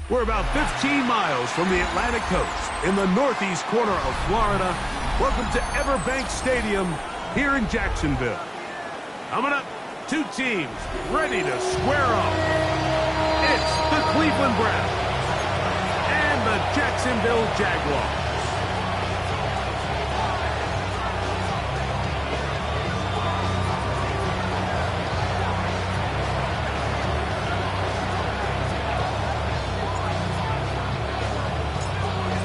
We're about 15 miles from the Atlantic coast in the northeast corner of Florida. Welcome to Everbank Stadium here in Jacksonville. Coming up, two teams ready to square off. It's the Cleveland Browns and the Jacksonville Jaguars.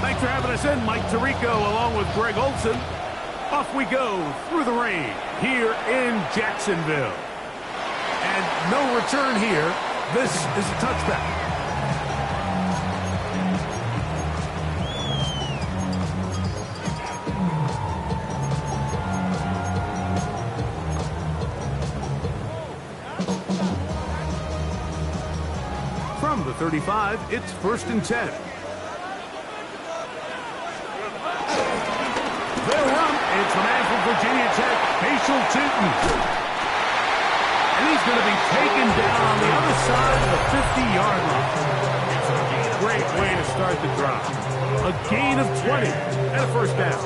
Thanks for having us in, Mike Tirico, along with Greg Olson. Off we go through the rain here in Jacksonville. And no return here. This is a touchback. From the 35, it's 1st and 10. They'll run. It's the man from Virginia Tech, Paschal Tootin. And he's going to be taken down on the other side of the 50-yard line. Great way to start the drive. A gain of 20 and a first down.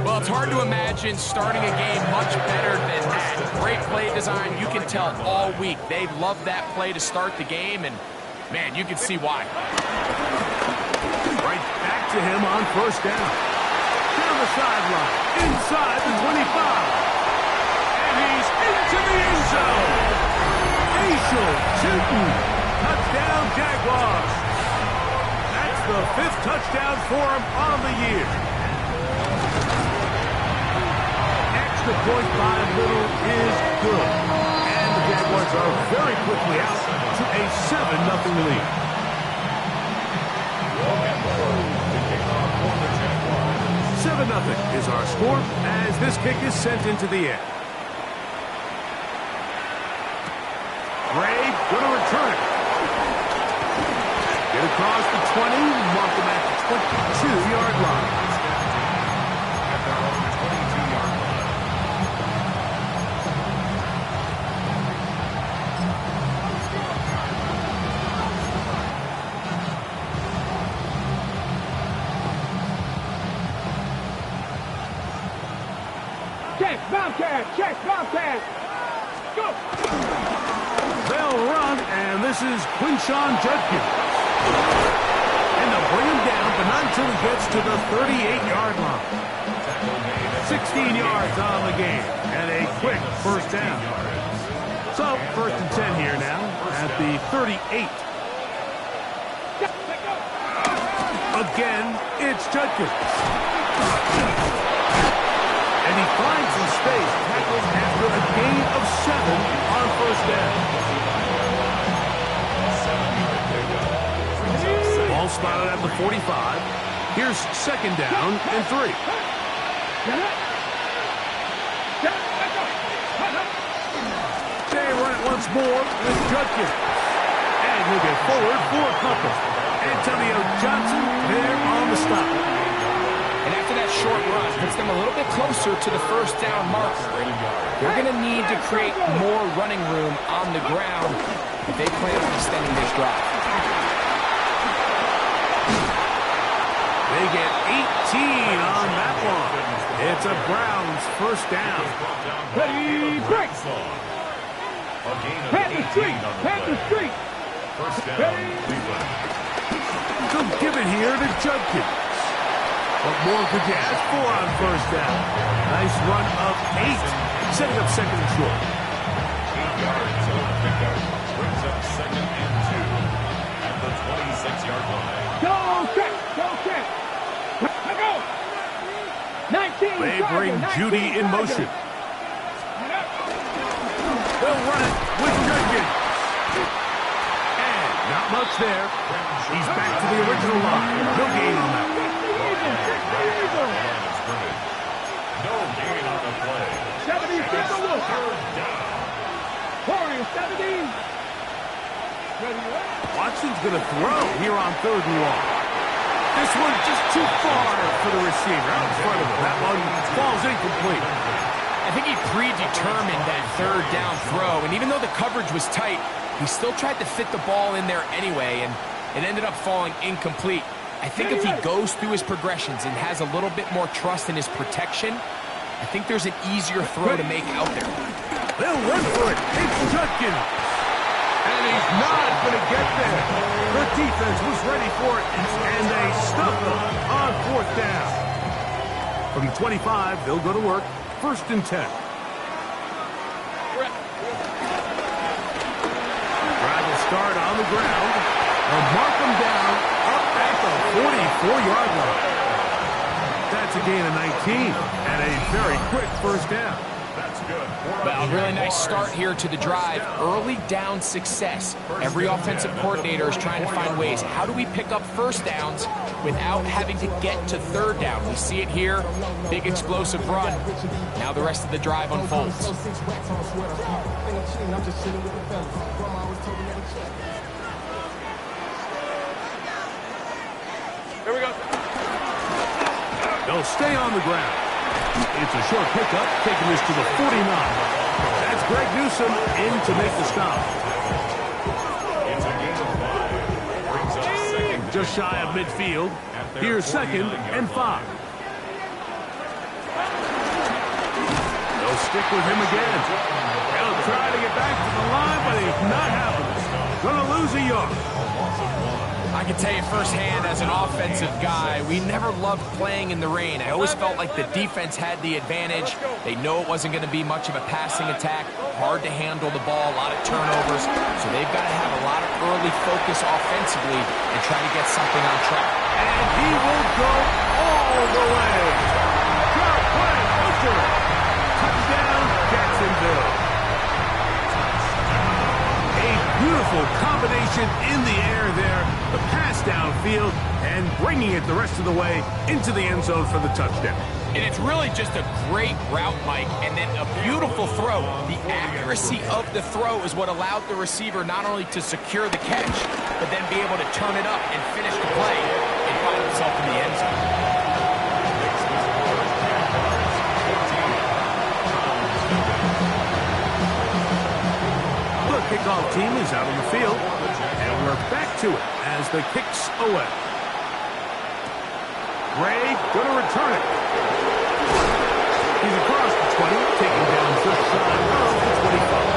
Well, it's hard to imagine starting a game much better than that. Great play design. You can tell all week they love that play to start the game, and, man, you can see why. Right back to him on first down. Down the sideline, inside the 25. And he's into the end zone. Paschal Tootin. Touchdown, Jaguars. That's the 5th touchdown for him on the year. Extra point by Little is good. And the Jaguars are very quickly out to a 7-0 lead. Nothing is our score as this kick is sent into the air. Gray going to return it. Get across the 20, mark him at the 22-yard line. Check, Bobcat! Go! They'll run, and this is Quinshon Judkins. And they'll bring him down, but not until he gets to the 38-yard line. 16 yards on the game, and a quick first down. So, 1st and 10 here now at the 38. Again, it's Judkins. And he finds some space, tackles after a gain of 7 on first down. Ball spotted at the 45. Here's 2nd down and 3. They run it once more with Judkins. And he'll get forward for a couple. Antonio Johnson there on the stop. And after that short run, puts them a little bit closer to the first down marker. They're going to need to create more running room on the ground if they plan on extending this drive. They get 18 on that one. It's a Browns first down. Ready, break! Pat the street! First down, Cleveland. So give it here to Judkins. What more could you ask for on first down? Nice run of 8, setting up 2nd and short. 8 yards on the pickup. Brings up 2nd and 2 at the 26-yard line. Go check! Let go! 19. They bring Judy in motion. They'll run it with Judkins. And not much there. He's back to the original line. No gain on that. No gain on the play. 77 Wilson. Warriors 17. Watson's going to throw here on 3rd and long. This one just too far for the receiver out in front of him. That one falls incomplete. I think he predetermined that 3rd down throw, and even though the coverage was tight, he still tried to fit the ball in there anyway, and It ended up falling incomplete. I think if he goes through his progressions and has a little bit more trust in his protection, I think there's an easier throw to make out there. They'll run for it. It's Judkins. And he's not going to get there. The defense was ready for it, and they stuffed them on 4th down. From the 25, they'll go to work. 1st and 10. Drive will start on the ground. They'll mark them down up at the 44-yard line. That's a gain of 19 and a very quick 1st down. That's good. Well, really nice start here to the drive. Early down success. Every offensive coordinator is trying to find ways. How do we pick up 1st downs without having to get to 3rd down? We see it here. Big explosive run. Now the rest of the drive unfolds. Here we go. They'll stay on the ground. It's a short pickup, taking this to the 49. That's Greg Newsome in to make the stop. It's a gain of 5. Brings up 2nd. Just shy of midfield. Here's 2nd and 5. They'll stick with him again. They'll try to get back to the line, but it's not happening. Gonna lose a yard. I can tell you firsthand as an offensive guy, we never loved playing in the rain. I always felt like the defense had the advantage. They know it wasn't going to be much of a passing attack. Hard to handle the ball, a lot of turnovers. So they've got to have a lot of early focus offensively and try to get something on track. And he will go all the way. Good play, Booker. Touchdown, Jacksonville. Beautiful combination in the air there. The pass downfield and bringing it the rest of the way into the end zone for the touchdown. And it's really just a great route, Mike, and then a beautiful throw. The accuracy of the throw is what allowed the receiver not only to secure the catch, but then be able to turn it up and finish the play and find himself in the end zone. Kickoff team is out on the field, and we're back to it as the kick's away. Gray gonna return it. He's across the 20, taking down just shy of the 25.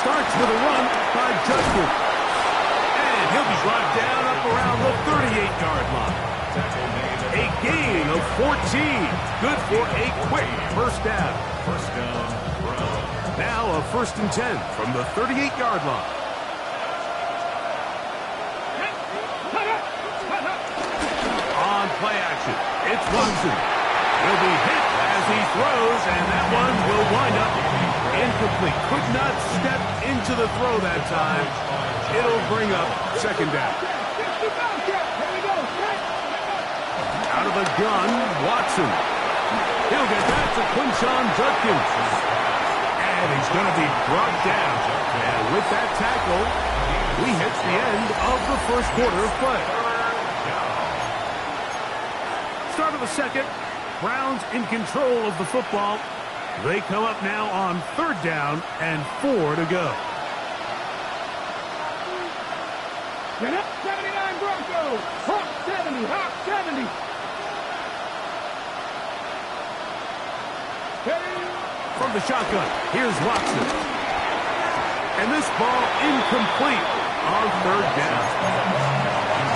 Starts with a run by Judkins. And he'll be brought down up around the 38-yard line. A gain of 14. Good for a quick 1st down. 1st down. Now a 1st and 10 from the 38-yard line. On play action, it's Watson. He'll be hit as he throws, and that one will wind up incomplete. Could not step into the throw that time. It'll bring up 2nd down. Out of the gun, Watson. He'll get back to Quinshon Judkins. And he's going to be brought down. And with that tackle, we hit the end of the 1st quarter of play. Start of the 2nd. Browns in control of the football. They come up now on 3rd down and 4 to go. Get up, 79 Broncos. Hawk 70, Hawk 70. From the shotgun, here's Watson. And this ball incomplete on 3rd down.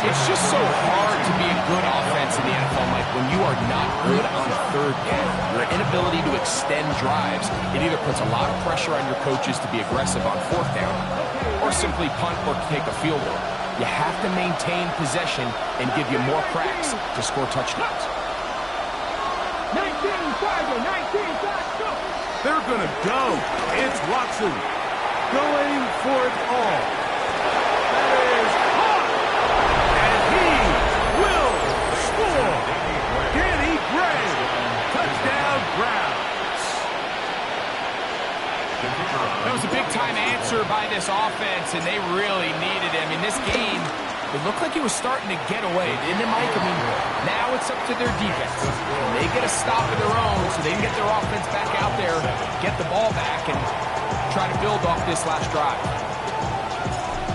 It's just so hard to be a good offense in the NFL, Mike, when you are not good on 3rd down. Your inability to extend drives, it either puts a lot of pressure on your coaches to be aggressive on 4th down or simply punt or take a field goal. You have to maintain possession and give you more cracks to score touchdowns. 19, Tiger, 19, go. They're going to go. It's Watson going for it all. That is hot. And he will score. Danny Gray. Touchdown, Browns. It looked like he was starting to get away, didn't it, Mike? I mean, now it's up to their defense. And they get a stop of their own so they can get their offense back out there, get the ball back, and try to build off this last drive.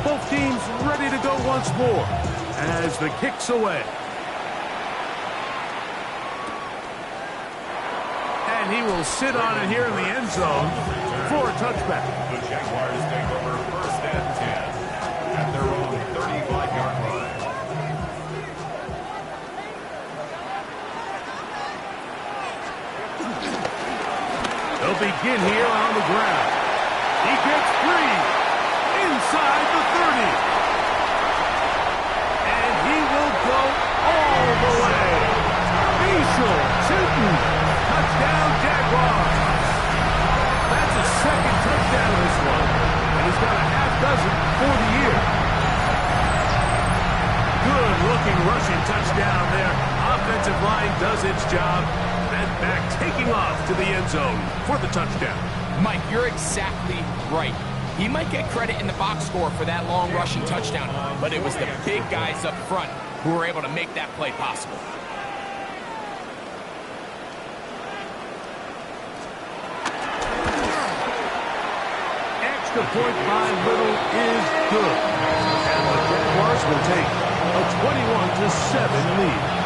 Both teams ready to go once more as the kick's away. And he will sit on it here in the end zone for a touchback. The Jaguars take over first and 10 at their own 35-yard line. They'll begin here on the ground. He gets free inside the 30. And he will go all the way. Michel Chutin. Touchdown, Jaguars. That's a second touchdown in this one. And he's got a half dozen for the year. Good-looking rushing touchdown there. Offensive line does its job. And back taking off to the end zone for the touchdown. Mike, you're exactly right. He might get credit in the box score for that long rushing touchdown, but it was the big guys up front who were able to make that play possible. Extra point by Little is good. And the Jaguars will take a 21-7 lead.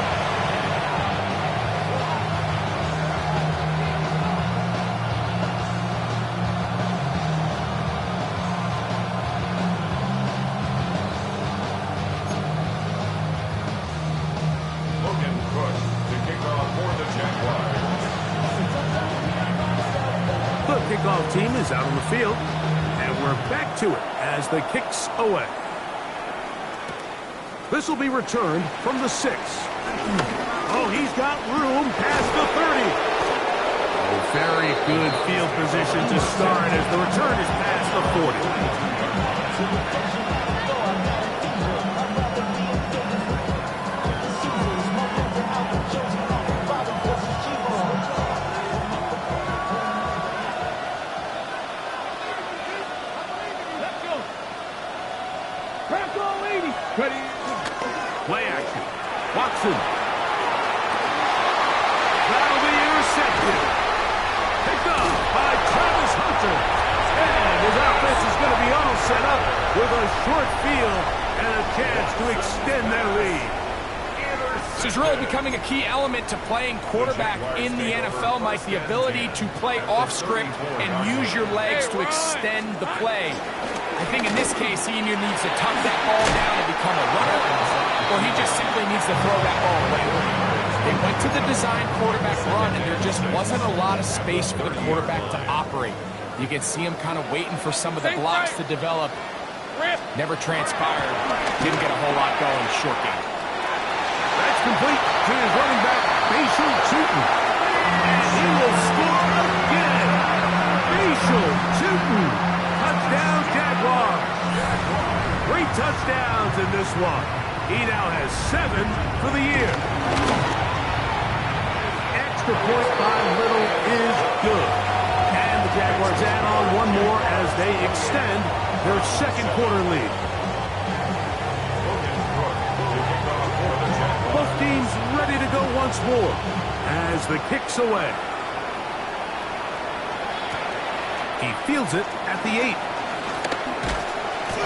Kickoff team is out on the field, and we're back to it as the kick's away. This will be returned from the 6. Oh, he's got room past the 30. Oh, very good field position to start as the return is past the 40. Play action. Watson. That'll be intercepted. Picked up by Travis Hunter. And his offense is going to be all set up with a short field and a chance to extend their lead. This is really becoming a key element to playing quarterback in the NFL, Mike. The ability to play off script and use your legs to extend the play. I think in this case, he either needs to tuck that ball down and become a runner, or he just simply needs to throw that ball away. They went to the design quarterback run, and there just wasn't a lot of space for the quarterback to operate. You can see him kind of waiting for some of the blocks to develop. Never transpired. Didn't get a whole lot going. Short game. That's complete to his running back, Michel Chutin. And he will score again. Michel Chutin. Touchdown, Jaguars. 3 touchdowns in this one. He now has 7 for the year. Extra point by Little is good. And the Jaguars add on one more as they extend their second quarter lead. Both teams ready to go once more as the kick's away. He fields it at the 8.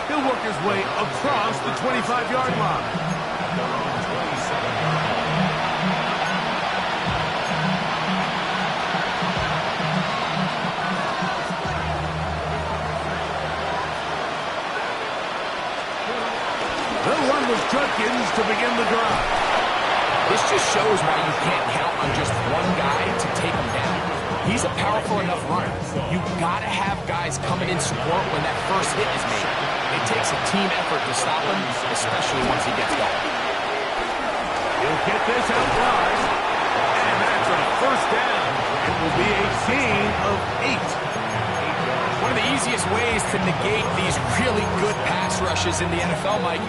He'll work his way across the 25-yard line. The run was Judkins to begin the drive. This just shows why you can't count on just one guy to take him down. He's a powerful enough runner. You've got to have guys coming in support when that first hit is made. It takes a team effort to stop him, especially once he gets going. He'll get this out wide. And that's a first down. It will be a gain of 8. One of the easiest ways to negate these really good pass rushes in the NFL, Mike,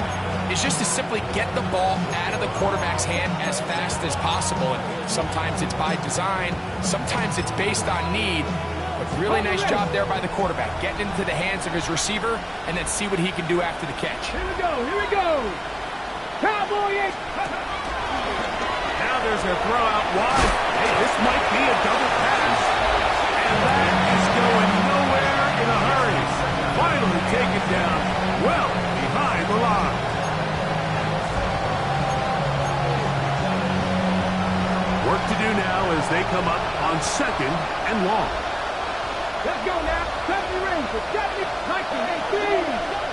is just to simply get the ball out of the quarterback's hand as fast as possible. And sometimes it's by design, sometimes it's based on need. But really nice job there by the quarterback, getting into the hands of his receiver and then see what he can do after the catch. Here we go, here we go. Cowboy 8. Now there's a throw out wide. Hey, this might be a double pass. And that is going nowhere in a hurry. Finally taken down well behind the line. Work to do now as they come up on 2nd and long. Let's go now. 70 rings for 70, 19, 18.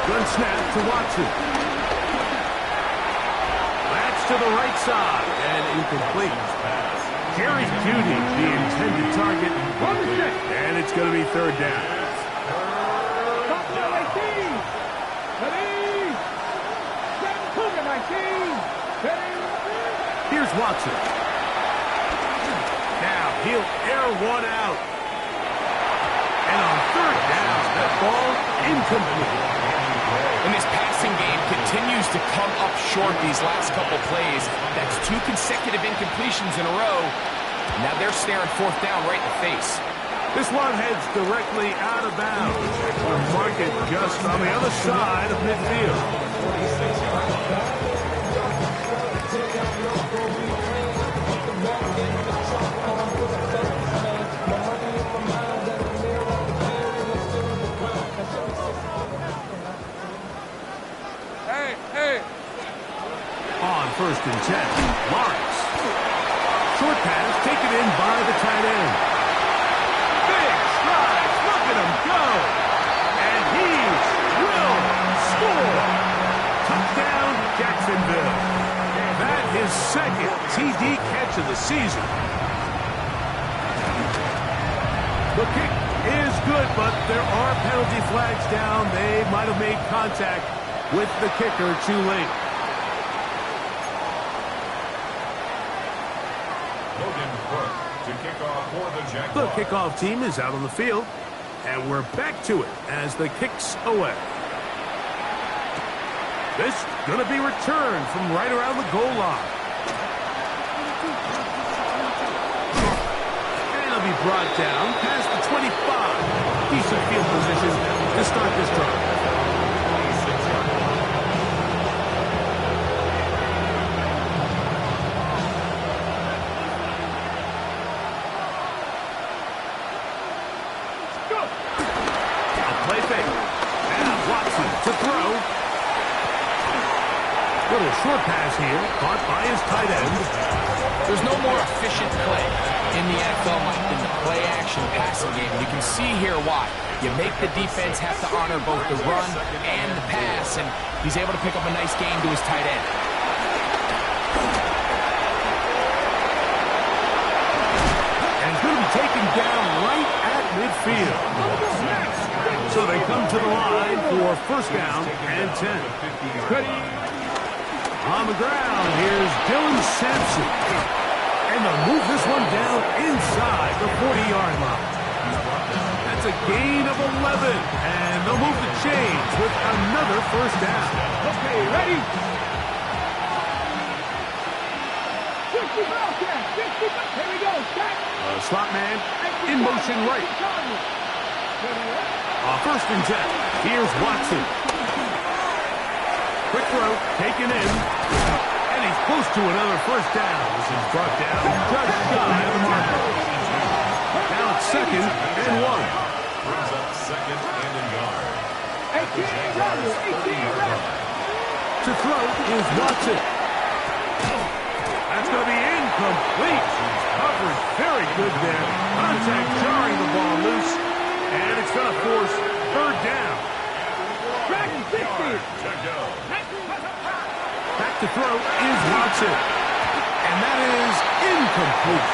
Gun snap to Watson. That's to the right side and incomplete. Jerry Jeudy, the intended target, and it's going to be 3rd down. Top 18. Ready. 19. Ready. Here's Watson. Now he'll air one out. And on 3rd down, that ball incomplete. And this passing game continues to come up short these last couple plays. That's 2 consecutive incompletions in a row. Now they're staring 4th down right in the face. This one heads directly out of bounds. We'll mark it just on the other side of midfield. On 1st and 10, Lawrence. Short pass taken in by the tight end. Big strides, look at him go. And he will score. Touchdown, Jacksonville. That is 2nd TD catch of the season. The kick is good, but there are penalty flags down. They might have made contact with the kicker too late. To kick off for the Jaguars. The kickoff team is out on the field, and we're back to it as the kick's away. This going to be returned from right around the goal line. And it'll be brought down past the 25. Decent field position to start this drive. Little short pass here, caught by his tight end. There's no more efficient play in the NFL than the play-action passing game. You can see here why. You make the defense have to honor both the run and the pass, and he's able to pick up a nice gain to his tight end. And he's going to be taken down right at midfield. So they come to the line for 1st down and 10. On the ground, here's Dylan Sampson. And they'll move this one down inside the 40-yard line. That's a gain of 11. And they'll move the chains with another 1st down. Okay, ready? 50 Here we go. Slot man in motion right. On 1st and 10, here's Watson. Quick throw, taken in, and he's close to another 1st down. This is brought down just shy of the marker. Now it's 2nd and 1. Brings up 2nd and a yard. 18 To throw is Watson. That's going to be incomplete. Coverage very good there. Contact jarring the ball loose, and it's going to force 3rd down. Back to throw is Watson. And that is incomplete.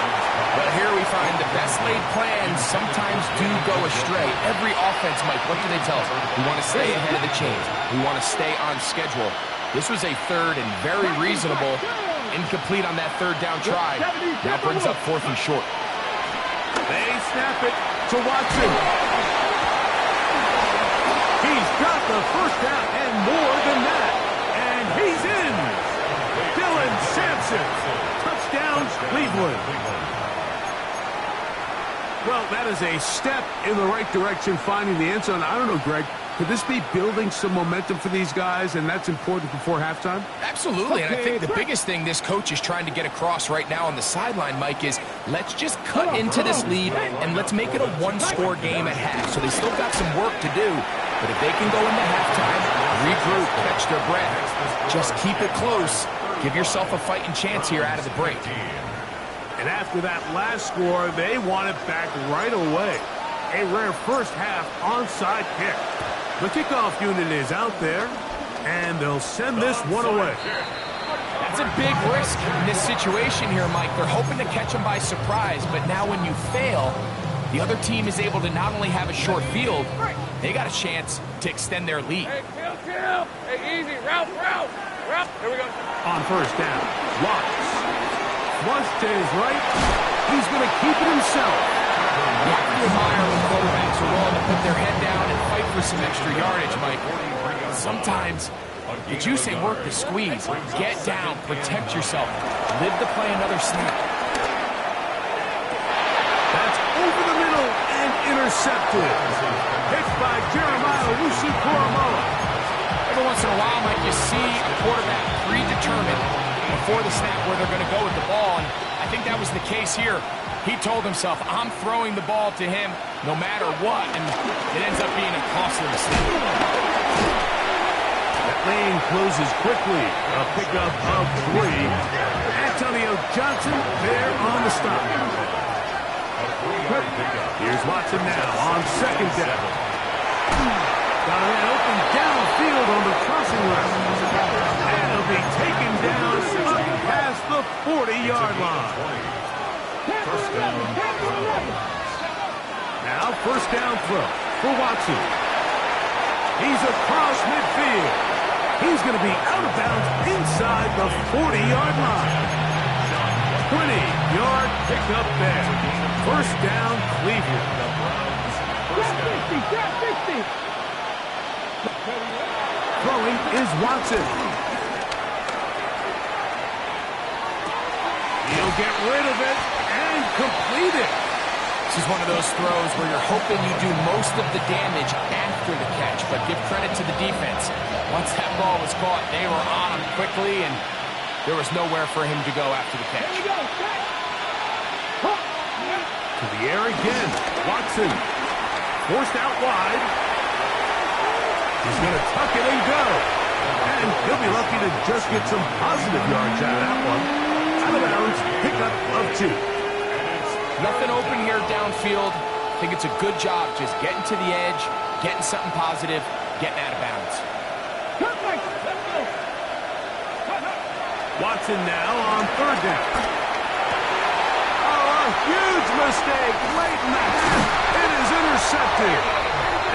But here we find the best laid plans sometimes do go astray. Every offense, Mike, what do they tell us? We want to stay ahead of the chains. We want to stay on schedule. This was a 3rd and very reasonable. Incomplete on that 3rd down try. Now brings up 4th and short. They snap it to Watson. He's got the 1st down and more than that. And he's in. Dylan Sampson. Touchdown, Cleveland. Well, that is a step in the right direction, finding the end zone. I don't know, Greg. Could this be building some momentum for these guys, and that's important before halftime? Absolutely, and I think the biggest thing this coach is trying to get across right now on the sideline, Mike, is let's just cut into this lead and let's make it a one-score game at half. So they still got some work to do, but if they can go into halftime, regroup, catch their breath, just keep it close, give yourself a fighting chance here out of the break. And after that last score, they want it back right away. A rare first half onside kick. The kickoff unit is out there, and they'll send this one away. That's a big risk in this situation here, Mike. They're hoping to catch them by surprise, but now when you fail, the other team is able to not only have a short field, they got a chance to extend their lead. Hey, kill. Hey, easy. Route. Here we go. On first down, Watts. Once to his right, he's going to keep it himself. You have to admire when quarterbacks are willing to put their head down and fight for some extra yardage, Mike. Sometimes the juice ain't worth the squeeze. Get down, protect yourself, live to play another snap. That's over the middle and intercepted. Picked by Jeremiah Owusu-Koramoah. Every once in a while, Mike, you see a quarterback predetermined before the snap where they're going to go with the ball, and I think that was the case here. He told himself, I'm throwing the ball to him no matter what, and it ends up being a costly mistake. That lane closes quickly. A pickup of 3. Antonio Johnson there on the stop. Here's Watson now on second down. Got an open downfield on the crossing route. And he'll be taken down up past the 40-yard line. Now first down throw for Watson. He's across midfield. He's going to be out of bounds inside the 40-yard line. 20-yard pickup there. First down, Cleveland. Throwing is Watson. He'll get rid of it and complete it. This is one of those throws where you're hoping you do most of the damage after the catch, but give credit to the defense. Once that ball was caught, they were on him quickly, and there was nowhere for him to go after the catch. To the air again. Watson. Forced out wide. He's going to tuck it and go. And he'll be lucky to just get some positive yards out of that one. Out of bounds, pickup of 2. Nothing open here downfield. I think it's a good job just getting to the edge, getting something positive, getting out of bounds. Watson now on third down. Oh, a huge mistake late in the half. It is intercepted.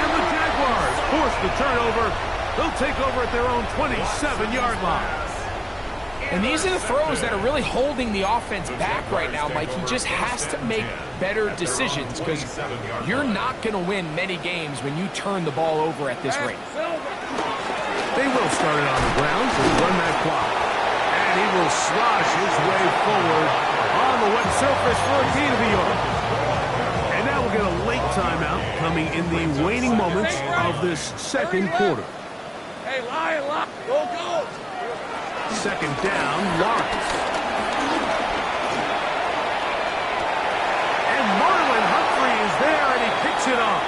And the Jaguars force the turnover. They'll take over at their own 27-yard line. And these are the throws that are really holding the offense back right now, Mike. He just has to make better decisions because you're not going to win many games when you turn the ball over at this rate. They will start it on the ground to run that clock. And he will slosh his way forward on the wet surface for a gain of a yard. And now we'll get a late timeout coming in the waning moments of this second quarter. Hey, Lion, go. Second down, Lawrence. And Marlon Humphrey is there, and he picks it off.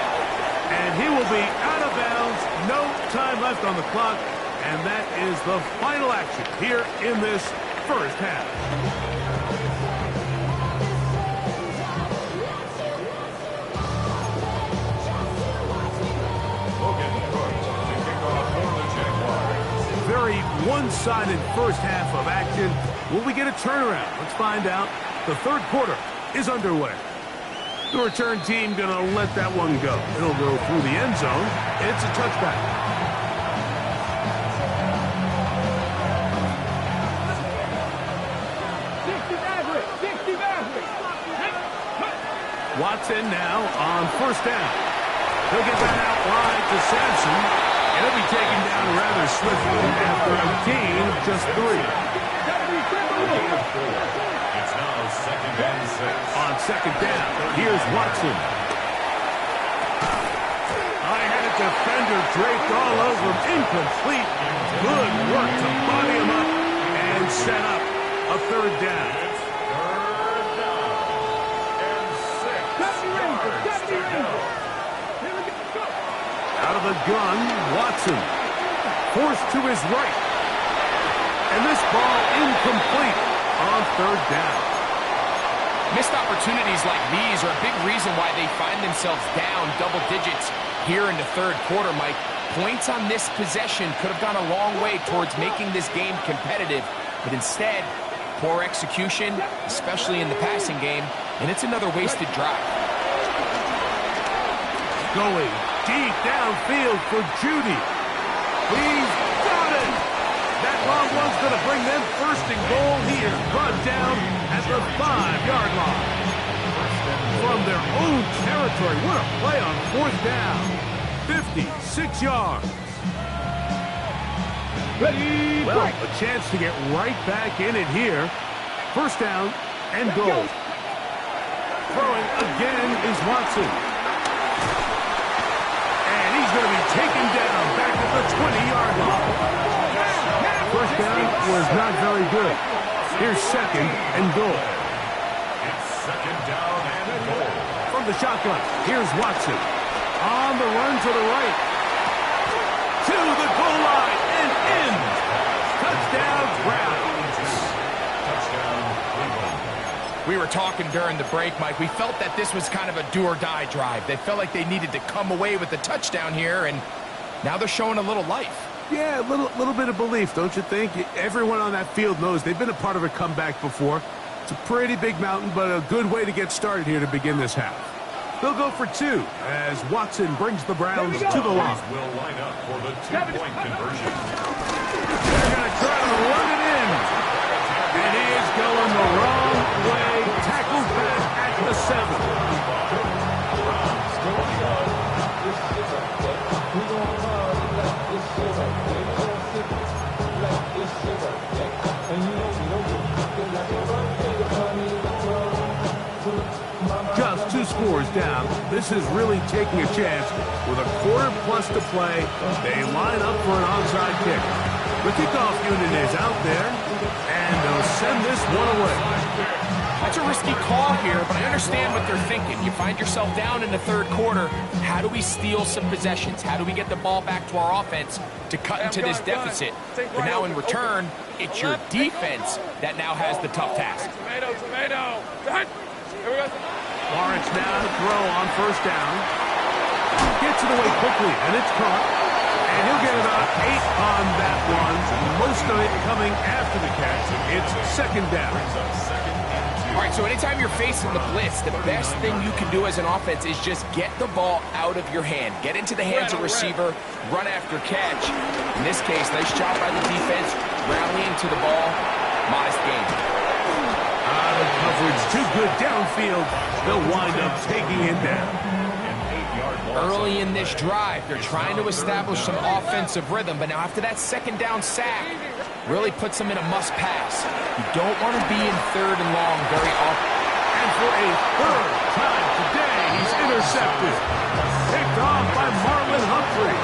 And he will be out of bounds. No time left on the clock. And that is the final action here in this first half. Very one-sided first half of action. Will we get a turnaround? Let's find out. The third quarter is underway. The return team going to let that one go. It'll go through the end zone. It's a touchback. Watson now on first down. He'll get that out wide to Sampson. And he'll be taken down rather swiftly after a gain of just 3. It's now second and 6. On second down, here's Watson. I had a defender draped all over him. Incomplete. Good work to body him up and set up a third down. It's third down and 6 yards. Out of the gun, Watson. Forced to his right. And this ball incomplete on third down. Missed opportunities like these are a big reason why they find themselves down double digits here in the third quarter, Mike. Points on this possession could have gone a long way towards making this game competitive, but instead, poor execution, especially in the passing game, and it's another wasted drive. Going deep downfield for Judy. He's got it! That long one's going to bring them first and goal. He is brought down at the 5-yard line. From their own territory, what a play on fourth down. 56 yards. Well, a chance to get right back in it here. First down and goal. Throwing again is Watson. And he's going to be taken down back at the 20-yard line. First down was not very good. Here's second and goal. It's second down and goal. From the shotgun, here's Watson. On the run to the right. To the goal line and in. Touchdown, Browns. Touchdown, Cleveland. We were talking during the break, Mike. We felt that this was kind of a do-or-die drive. They felt like they needed to come away with the touchdown here, and now they're showing a little life. Yeah, a little bit of belief, don't you think? Everyone on that field knows they've been a part of a comeback before. It's a pretty big mountain, but a good way to get started here to begin this half. They'll go for two as Watson brings the Browns to the line. Will line up for the two-point conversion. They're going to try to run it in. And he is going the wrong way. Tackled back at the 7. Just 2 scores down. This is really taking a chance. With a quarter plus to play, they line up for an onside kick. The kickoff unit is out there, and they'll send this one away. That's a risky call here, but I understand what they're thinking. You find yourself down in the third quarter. How do we steal some possessions? How do we get the ball back to our offense to cut into this deficit? But now in return, it's your defense that now has the tough task. Tomato. Here we go. Lawrence now to throw on first down. Gets it away quickly, and it's caught. And he'll get about 8 on that one. Most of it coming after the catch. It's second down. All right, so anytime you're facing the blitz, the best thing you can do as an offense is just get the ball out of your hand. Get into the hands of receiver, run after catch. In this case, nice job by the defense, rallying to the ball. Modest gain. The coverage too good downfield. They'll wind up taking it down. Early in this drive, they're trying to establish some offensive rhythm, but now after that second down sack, really puts them in a must-pass. You don't want to be in third and long very often. And for a third time today, he's intercepted. Picked off by Marlon Humphrey.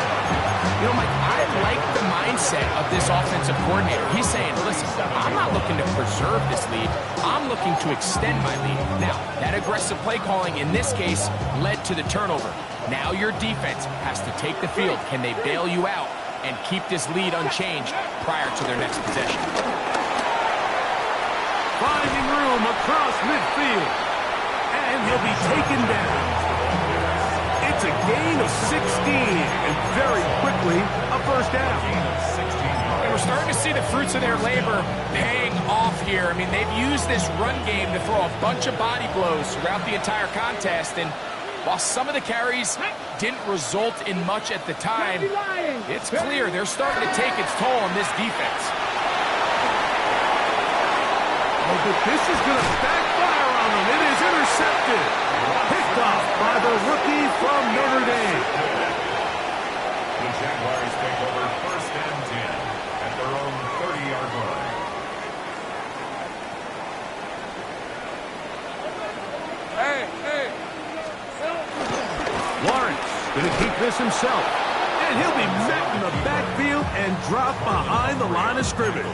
You know, Mike, I like the mindset of this offensive coordinator. He's saying, listen, I'm not looking to preserve this lead. I'm looking to extend my lead. Now, that aggressive play calling in this case led to the turnover. Now your defense has to take the field. Can they bail you out and keep this lead unchanged prior to their next possession? Finding room across midfield. And he'll be taken down. It's a gain of 16, and very quickly, a first down. And we're starting to see the fruits of their labor paying off here. I mean, they've used this run game to throw a bunch of body blows throughout the entire contest, and while some of the carries didn't result in much at the time, it's clear they're starting to take its toll on this defense. Oh, but this is going to backfire on them. It is intercepted. Picked off by the rookie from Notre Dame. The Jaguars take over first and 10 at their own 30-yard line. Hey. Lawrence going to keep this himself. And he'll be met in the backfield and dropped behind the line of scrimmage.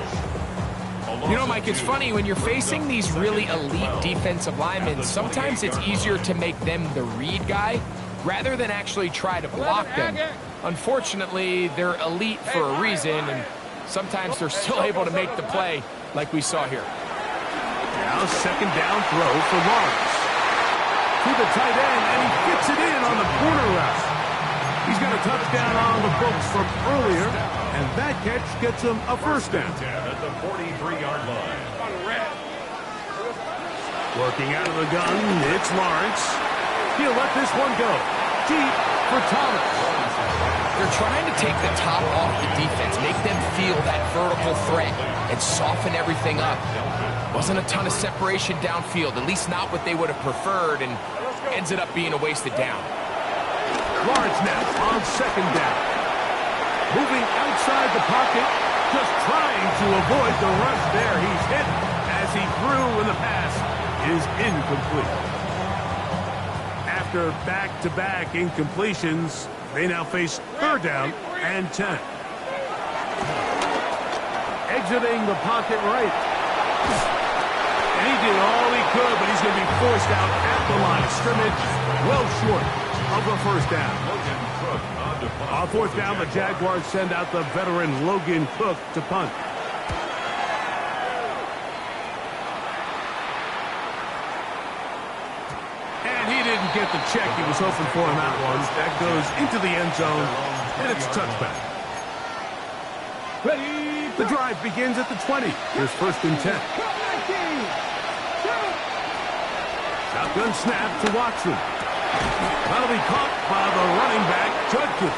You know, Mike, it's funny, when you're facing these really elite defensive linemen, sometimes it's easier to make them the read guy rather than actually try to block them. Unfortunately, they're elite for a reason, and sometimes they're still able to make the play like we saw here. Now second down throw for Lawrence. To the tight end, and he fits it in on the corner route. He's got a touchdown on the books from earlier, and that catch gets him a first down. At the 43-yard line. Working out of the gun, it's Lawrence. He'll let this one go. Deep for Thomas. They're trying to take the top off the defense, make them feel that vertical threat, and soften everything up. Wasn't a ton of separation downfield, at least not what they would have preferred, and ends it up being a wasted down. Lawrence now on second down. Moving outside the pocket, just trying to avoid the rush there. He's hit as he threw, and the pass is incomplete. After back-to-back incompletions, they now face third down and 10. Exiting the pocket right. And he did all he could, but he's going to be forced out at the line of scrimmage, well short of a first down. On fourth down, the Jaguars send out the veteran Logan Cook to punt. And he didn't get the check he was hoping for on that one. That goes into the end zone, and it's a touchback. The drive begins at the 20. Here's first and 10. Shotgun snap to Watson. That'll be caught by the running back, Judkins.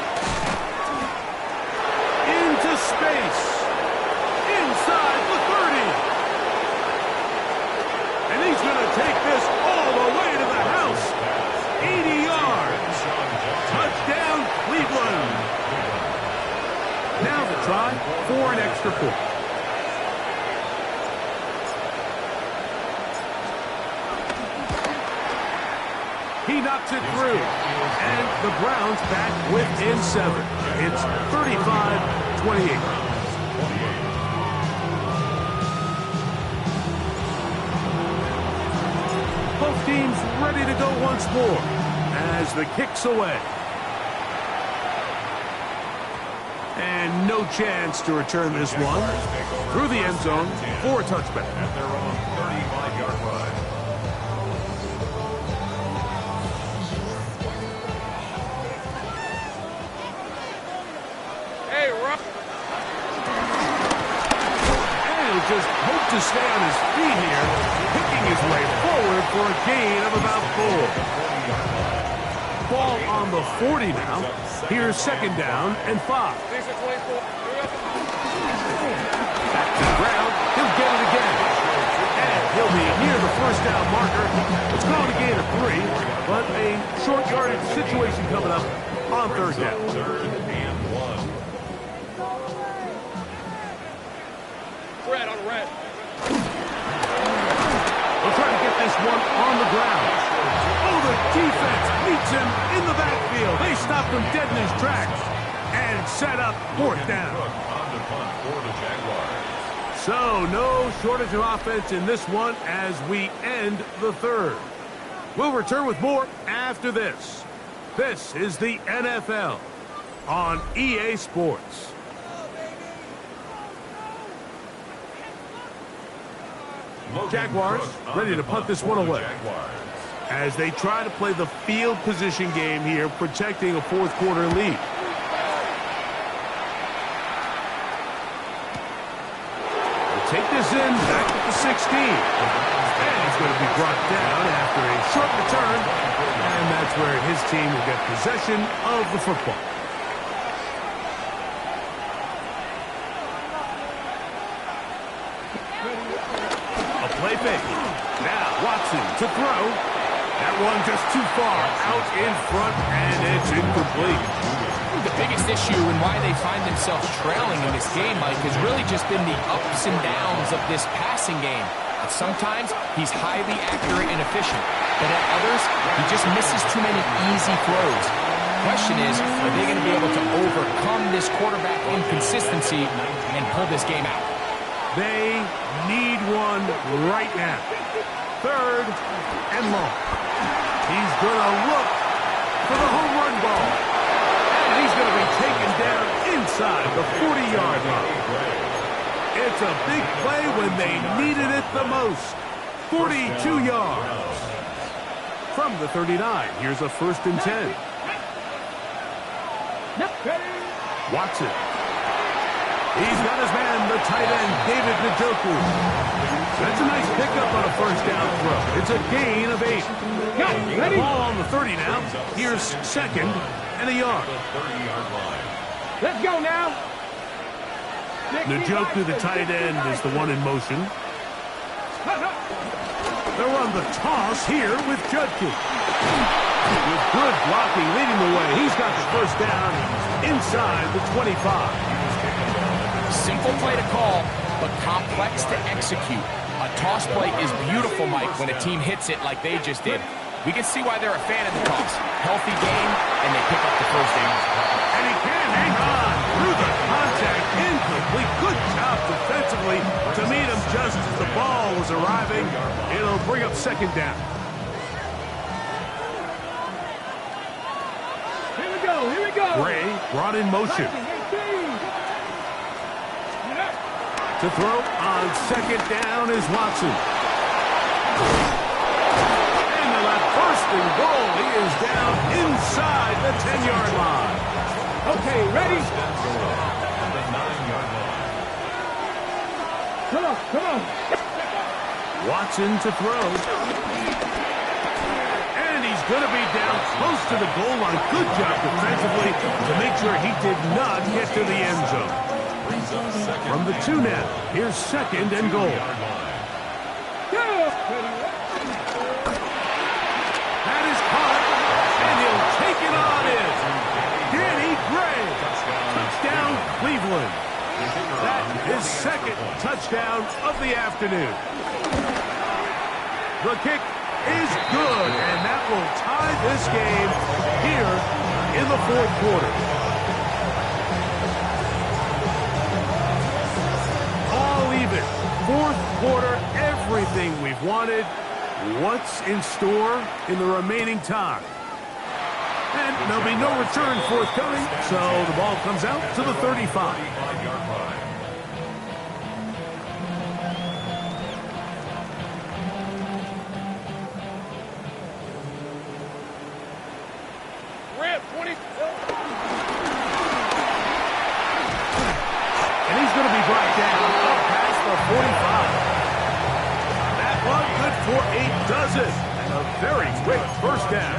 Into space. Inside the 30. And he's going to take this all the way to the house. 80 yards. Touchdown, Cleveland. Now the try for an extra point. He knocks it through. And the Browns back within 7. It's 35-28. Both teams ready to go once more as the kick's away. And no chance to return this one through the end zone for a touchback. At their own 35-yard line. Just hope to stay on his feet here, picking his way forward for a gain of about 4. Ball on the 40 now. Here's second down and 5. Back to the ground. He'll get it again. And he'll be near the first down marker. It's called a gain of 3, but a short yardage situation coming up on third down. Third and 1. Red on red. They'll try to get this one on the ground. Oh, the defense meets him in the backfield. They stopped him dead in his tracks and set up fourth down. On the punt for the Jaguars. So no shortage of offense in this one as we end the third. We'll return with more after this. This is the NFL on EA Sports. Jaguars ready to punt this one away as they try to play the field position game here, protecting a fourth quarter lead. They'll take this in back at the 16. And he's going to be brought down after a short return, and that's where his team will get possession of the football. Play fake. Now Watson to throw. That one just too far out in front, and it's incomplete. The biggest issue and why they find themselves trailing in this game, Mike, has really just been the ups and downs of this passing game. At sometimes, he's highly accurate and efficient, but at others, he just misses too many easy throws. question is, are they going to be able to overcome this quarterback inconsistency and pull this game out? They need one right now. 3rd and long. He's going to look for the home run ball. And he's going to be taken down inside the 40-yard line. It's a big play when they needed it the most. 42 yards. From the 39, here's a 1st and 10. Watson. He's got his man, the tight end, David Njoku. That's a nice pickup on a 1st down throw. It's a gain of 8. The ball on the 30 now. Here's 2nd and a yard. Let's go now. Njoku, the tight end, is the one in motion. They'll run the toss here with Judkins. With good blocking leading the way. He's got the 1st down inside the 25. Simple play to call, but complex to execute. A toss play is beautiful, Mike, when a team hits it like they just did. We can see why they're a fan of the toss. Healthy game, and they pick up the 1st down. And he can hang on through the contact. Incomplete. Good job defensively to meet him just as the ball was arriving. It'll bring up 2nd down. Here we go. Here we go. Ray brought in motion. To throw on 2nd down is Watson. And the left 1st and goal. He is down inside the 10-yard line. Okay, ready? Come on, come on. Watson to throw. And he's going to be down close to the goal line. Good job defensively to make sure he did not get to the end zone. From the 2 now, here's 2nd and goal. That is caught, and he'll take it on in. Danny Gray, touchdown Cleveland. That is 2nd touchdown of the afternoon. The kick is good, and that will tie this game here in the 4th quarter. All even. 4th quarter, everything we've wanted. What's in store in the remaining time? And there'll be no return forthcoming, so the ball comes out to the 35. And he's going to be brought down up past the 45. That one good for 8 dozen. And a very quick 1st down.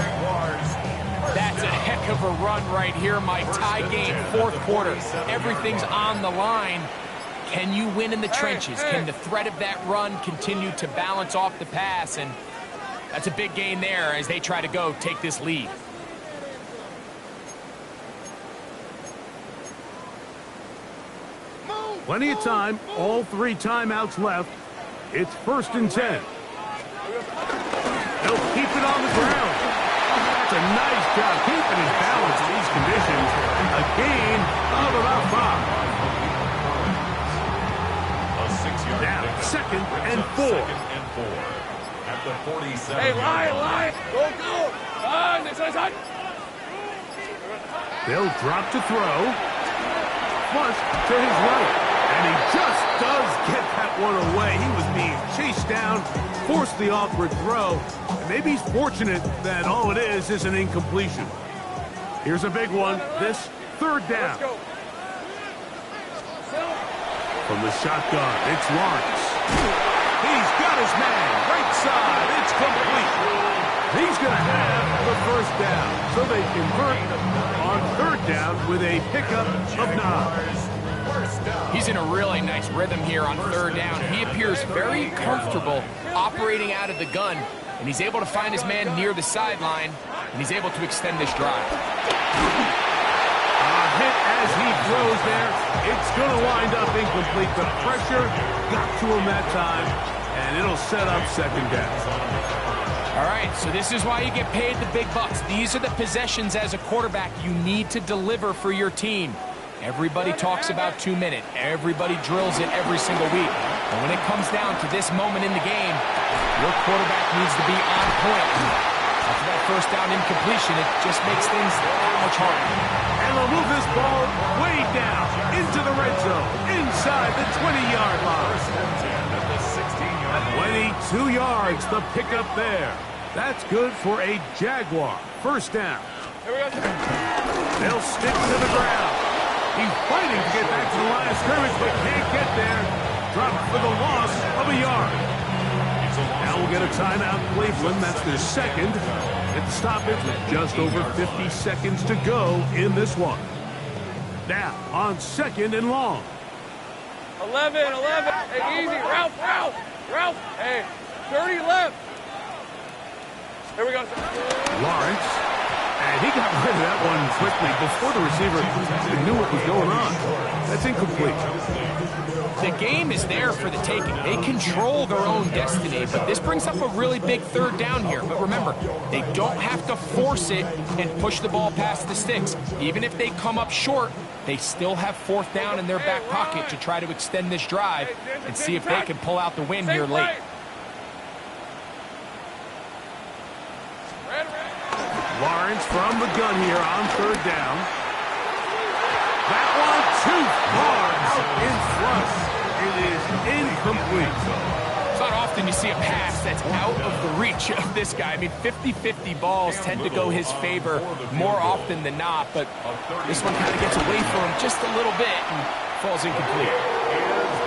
That's a heck of a run right here, Mike. Tie game, 4th quarter. Everything's on the line. Can you win in the trenches? Can the threat of that run continue to balance off the pass? And that's a big gain there as they try to go take this lead. Plenty of time. All 3 timeouts left. It's 1st and 10. They'll keep it on the ground. That's a nice job keeping his balance in these conditions. A gain of about 5. Now, 2nd and 4. At the 47. Hey, Lion. Go. They'll drop to throw. Flush to his right. And he just does get that one away. He was being chased down, forced the awkward throw. And maybe he's fortunate that all it is an incompletion. Here's a big one. This 3rd down. From the shotgun, it's Lawrence. He's got his man. Right side. It's complete. He's going to have the 1st down. So they convert on 3rd down with a pickup of 9. He's in a really nice rhythm here on 3rd down. He appears very comfortable operating out of the gun, and he's able to find his man near the sideline, and he's able to extend this drive. A hit as he throws there. It's going to wind up incomplete. The pressure got to him that time, and it'll set up 2nd down. All right, so this is why you get paid the big bucks. These are the possessions as a quarterback you need to deliver for your team. Everybody talks about 2 minutes. Everybody drills it every single week. But when it comes down to this moment in the game, your quarterback needs to be on point. After that first down incompletion, it just makes things that much harder. And they'll move this ball way down into the red zone, inside the 20-yard line. 22 yards, the pickup there. That's good for a Jaguar. First down. They'll stick to the ground. He's fighting to get back to the line of scrimmage, but can't get there. Dropped for the loss of a yard. Now we'll get a timeout, Cleveland. That's their second. At the stoppage with just over 50 seconds to go in this one. Now on second and long. 11. Hey, easy. Ralph. Hey, 30 left. Here we go. Lawrence. And he got rid of that one quickly before the receiver even knew what was going on. That's incomplete. The game is there for the taking. They control their own destiny, but this brings up a really big third down here. But remember, they don't have to force it and push the ball past the sticks. Even if they come up short, they still have fourth down in their back pocket to try to extend this drive and see if they can pull out the win here late. Lawrence from the gun here on third down. That one too far out in front. It is incomplete. It's not often you see a pass that's out of the reach of this guy. I mean, 50-50 balls tend to go his favor more often than not, but this one kind of gets away from him just a little bit and falls incomplete.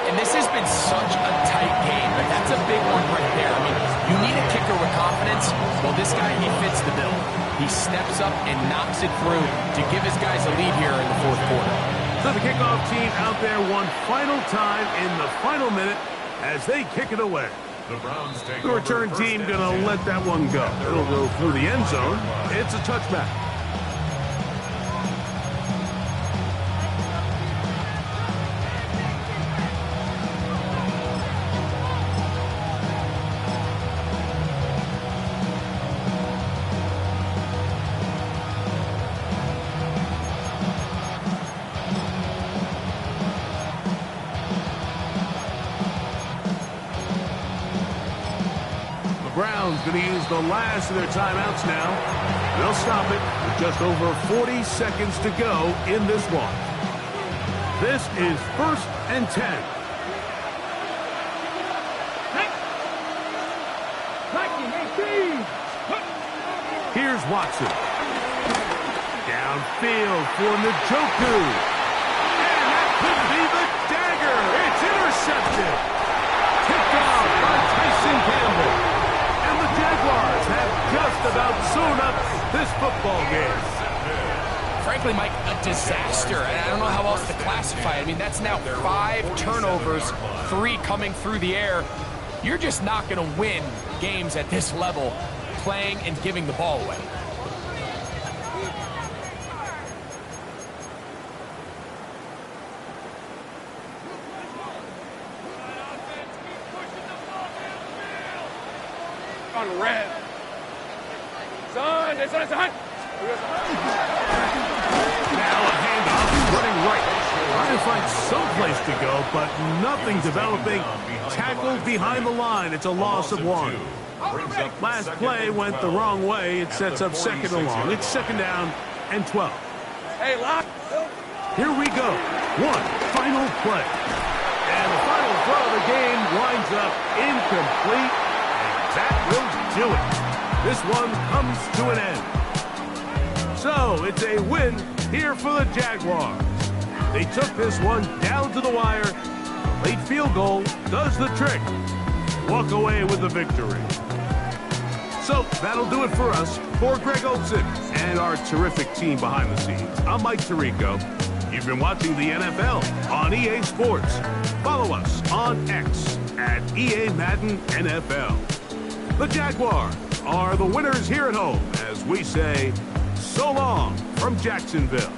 And this has been such a tight game, but that's a big one right there. I mean, you need a kicker with confidence. Well, this guy, he fits the bill. He steps up and knocks it through to give his guys a lead here in the fourth quarter. So the kickoff team out there one final time in the final minute as they kick it away. The return team going to let that one go. It'll go through the end zone. It's a touchback. Browns going to use the last of their timeouts now. They'll stop it with just over 40 seconds to go in this one. This is 1st and 10. Here's Watson. Downfield for Njoku. And that could be the dagger. It's intercepted. Tipped off by Tyson Campbell. And the Jaguars have just about sewn up this football game. Frankly, Mike, a disaster. And I don't know how else to classify it. I mean, that's now 5 turnovers, 3 coming through the air. You're just not going to win games at this level playing and giving the ball away. On red. Son. Now a handoff, running right. Trying to find some place to go, but nothing developing. Tackled behind the line. It's a loss of 1. Last play went the wrong way. It sets up second and long. It's second down and 12. Hey, lock. Here we go. One final play. And the final throw of the game winds up incomplete. And that will do it. This one comes to an end. So it's a win here for the Jaguars. They took this one down to the wire. Late field goal does the trick. Walk away with the victory. So that'll do it for us. For Greg Olsen and our terrific team behind the scenes, I'm Mike Tirico. You've been watching the NFL on EA Sports. Follow us on X at EA Madden NFL. The Jaguars are the winners here at home as we say so long from Jacksonville.